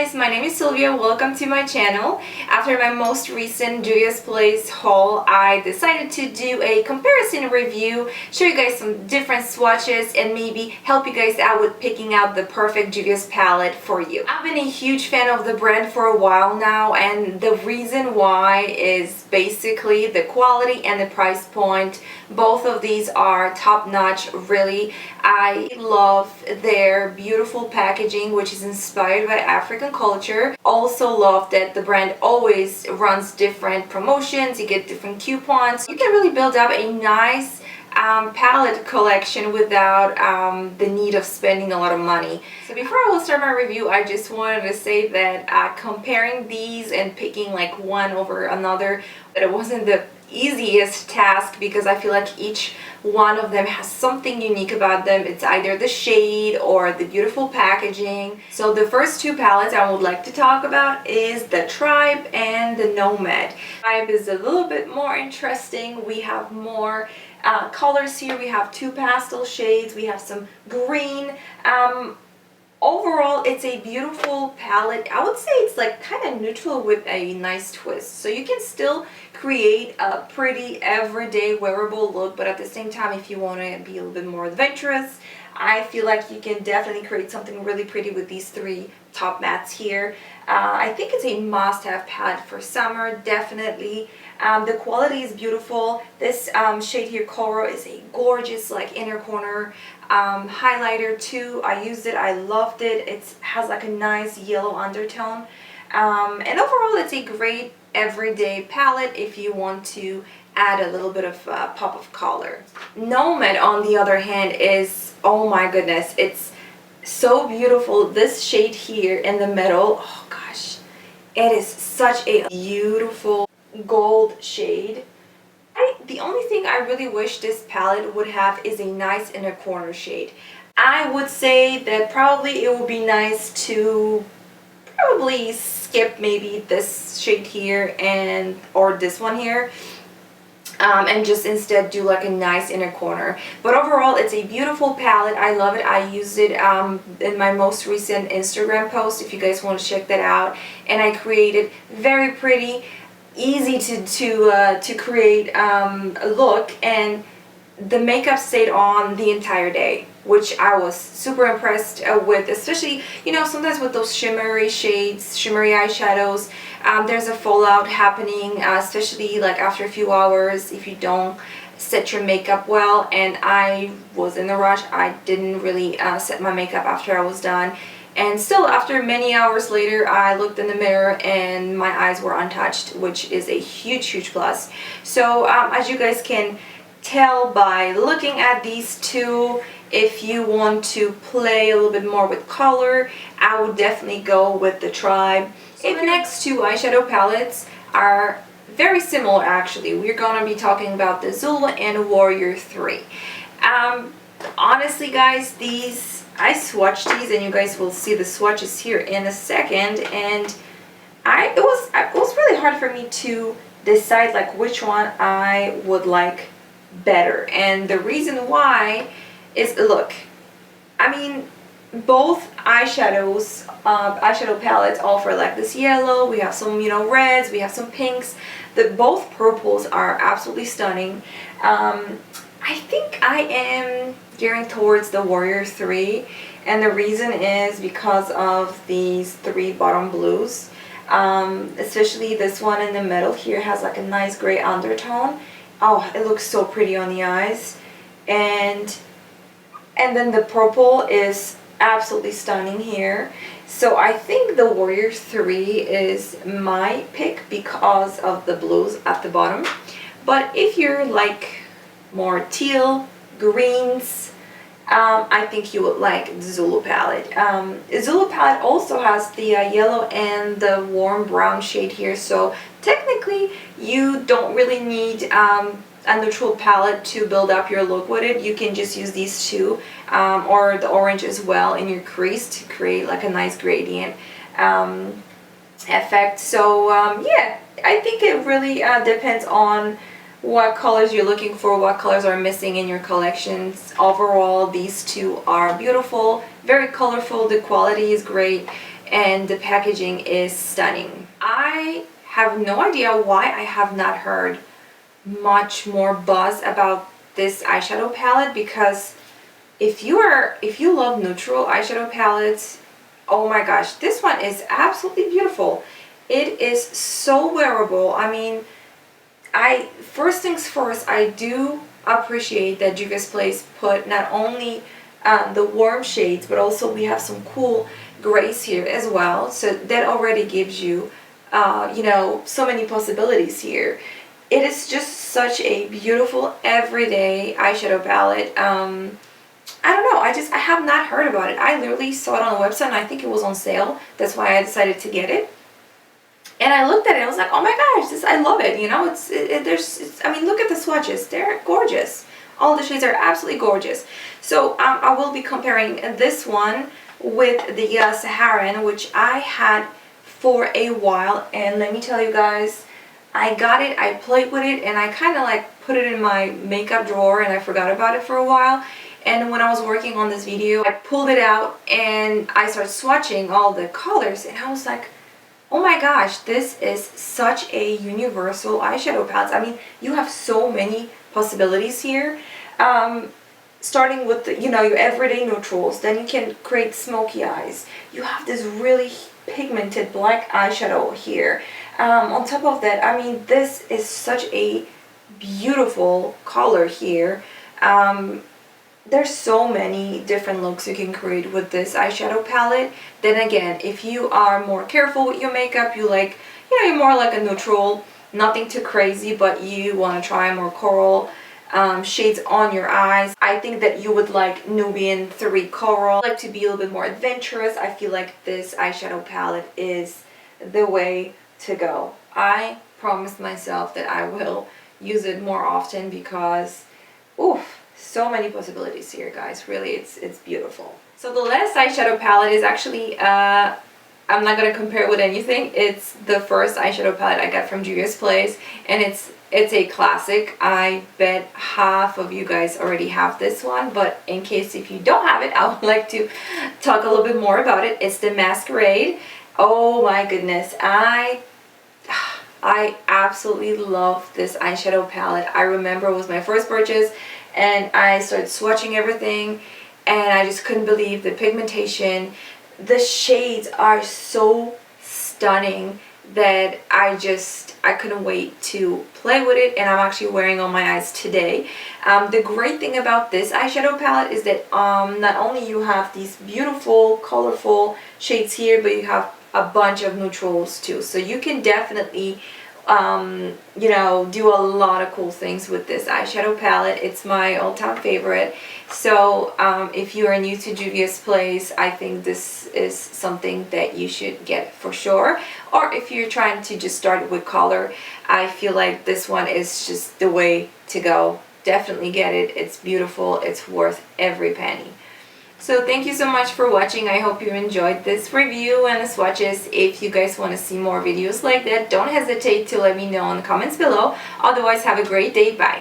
guys, my name is Sylvia. Welcome to my channel. After my most recent Juvia'S haul, I decided to do a comparison review, show you guys some different swatches, and maybe help you guys out with picking out the perfect Juvia'S palette for you. I've been a huge fan of the brand for a while now, and the reason why is basically the quality and the price point. Both of these are top-notch, really. I love their beautiful packaging, which is inspired by African culture. Also love that the brand always runs different promotions. You get different coupons. You can really build up a nice palette collection without the need of spending a lot of money. So before I will start my review, I just wanted to say that comparing these and picking like one over another, that it wasn't the easiest task, because I feel like each one of them has something unique about them. It's either the shade or the beautiful packaging. So the first two palettes I would like to talk about is the Tribe and the Nomad. Tribe is a little bit more interesting. We have more colors here. We have two pastel shades. We have some green. Overall, it's a beautiful palette. I would say it's like kind of neutral with a nice twist. So you can still create a pretty everyday wearable look, but at the same time, if you want to be a little bit more adventurous, I feel like you can definitely create something really pretty with these three top mattes here. I think it's a must-have palette for summer, definitely. The quality is beautiful. This shade here, Coral, is a gorgeous like inner corner highlighter too. I used it, I loved it. It has like a nice yellow undertone. And overall, it's a great everyday palette if you want to add a little bit of pop of color. Nomad, on the other hand, is, oh my goodness, it's so beautiful. This shade here in the middle, oh gosh, it is such a beautiful gold shade. The only thing I really wish this palette would have is a nice inner corner shade. I would say that probably it would be nice to probably skip maybe this shade here or this one here, and just instead do like a nice inner corner. But overall, it's a beautiful palette. I love it. I used it in my most recent Instagram post, if you guys want to check that out. And I created very pretty, easy to create a look, and the makeup stayed on the entire day, which I was super impressed with, especially, you know, sometimes with those shimmery shades, shimmery eyeshadows, there's a fallout happening, especially like after a few hours if you don't set your makeup well. And I was in a rush. I didn't really set my makeup after I was done. And still, after many hours later, I looked in the mirror and my eyes were untouched, which is a huge, huge plus. So as you guys can tell by looking at these two, if you want to play a little bit more with color, I would definitely go with the Tribe. So the next two eyeshadow palettes are very similar actually. We're gonna be talking about the Zulu and Warrior 3. Honestly guys, I swatched these, and you guys will see the swatches here in a second, and it was really hard for me to decide like which one I would like better. And the reason why is, look, I mean, both eyeshadow palettes offer like this yellow. We have some, you know, reds, we have some pinks. Both purples are absolutely stunning. I think I am gearing towards the Warrior 3, and the reason is because of these three bottom blues. Especially this one in the middle here has like a nice gray undertone. Oh, it looks so pretty on the eyes. And then the purple is absolutely stunning here. So I think the Warrior 3 is my pick because of the blues at the bottom. But if you're like more teal, greens, I think you would like the Zulu palette. Zulu palette also has the yellow and the warm brown shade here, so technically you don't really need a neutral palette to build up your look with it. You can just use these two, or the orange as well, in your crease to create like a nice gradient effect. So yeah, I think it really depends on what colors you're looking for, what colors are missing in your collections. Overall, these two are beautiful, very colorful, the quality is great, and the packaging is stunning. I have no idea why I have not heard much more buzz about this eyeshadow palette, because if you love neutral eyeshadow palettes, oh my gosh, this one is absolutely beautiful. It is so wearable. I mean, first things first, I do appreciate that Juvia'S put not only the warm shades, but also we have some cool grays here as well. So that already gives you, you know, so many possibilities here. It is just such a beautiful everyday eyeshadow palette. I don't know, I have not heard about it. I literally saw it on the website and I think it was on sale. That's why I decided to get it. And I looked at it and I was like, oh my gosh, I love it. You know, I mean, look at the swatches. They're gorgeous. All the shades are absolutely gorgeous. So I will be comparing this one with the Saharan, which I had for a while. And let me tell you guys, I got it, I played with it, and I kind of like put it in my makeup drawer and I forgot about it for a while. And when I was working on this video, I pulled it out and I started swatching all the colors, and I was like, oh my gosh, this is such a universal eyeshadow palette. I mean, you have so many possibilities here. Starting with the, you know, your everyday neutrals, then you can create smoky eyes. You have this really pigmented black eyeshadow here. On top of that, I mean, this is such a beautiful color here. There's so many different looks you can create with this eyeshadow palette. Then again, if you are more careful with your makeup, you like, you know, you're more like a neutral, nothing too crazy, but you want to try more coral shades on your eyes, I think that you would like Nubian 3 Coral. Like to be a little bit more adventurous, I feel like this eyeshadow palette is the way to go. I promised myself that I will use it more often because, oof, so many possibilities here, guys. Really, it's beautiful. So the last eyeshadow palette is actually, I'm not going to compare it with anything. It's the first eyeshadow palette I got from Juvia'S, and it's a classic. I bet half of you guys already have this one, but in case if you don't have it, I would like to talk a little bit more about it. It's the Masquerade. Oh my goodness, I absolutely love this eyeshadow palette. I remember it was my first purchase, and I started swatching everything, and I just couldn't believe the pigmentation. The shades are so stunning that I couldn't wait to play with it, and I'm actually wearing on my eyes today. The great thing about this eyeshadow palette is that not only you have these beautiful colorful shades here, but you have a bunch of neutrals too, so you can definitely you know, do a lot of cool things with this eyeshadow palette. It's my all-time favorite. So if you are new to Juvia'S, I think this is something that you should get for sure. Or if you're trying to just start with color, I feel like this one is just the way to go. Definitely get it. It's beautiful. It's worth every penny. So thank you so much for watching. I hope you enjoyed this review and the swatches. If you guys want to see more videos like that, don't hesitate to let me know in the comments below. Otherwise, have a great day. Bye.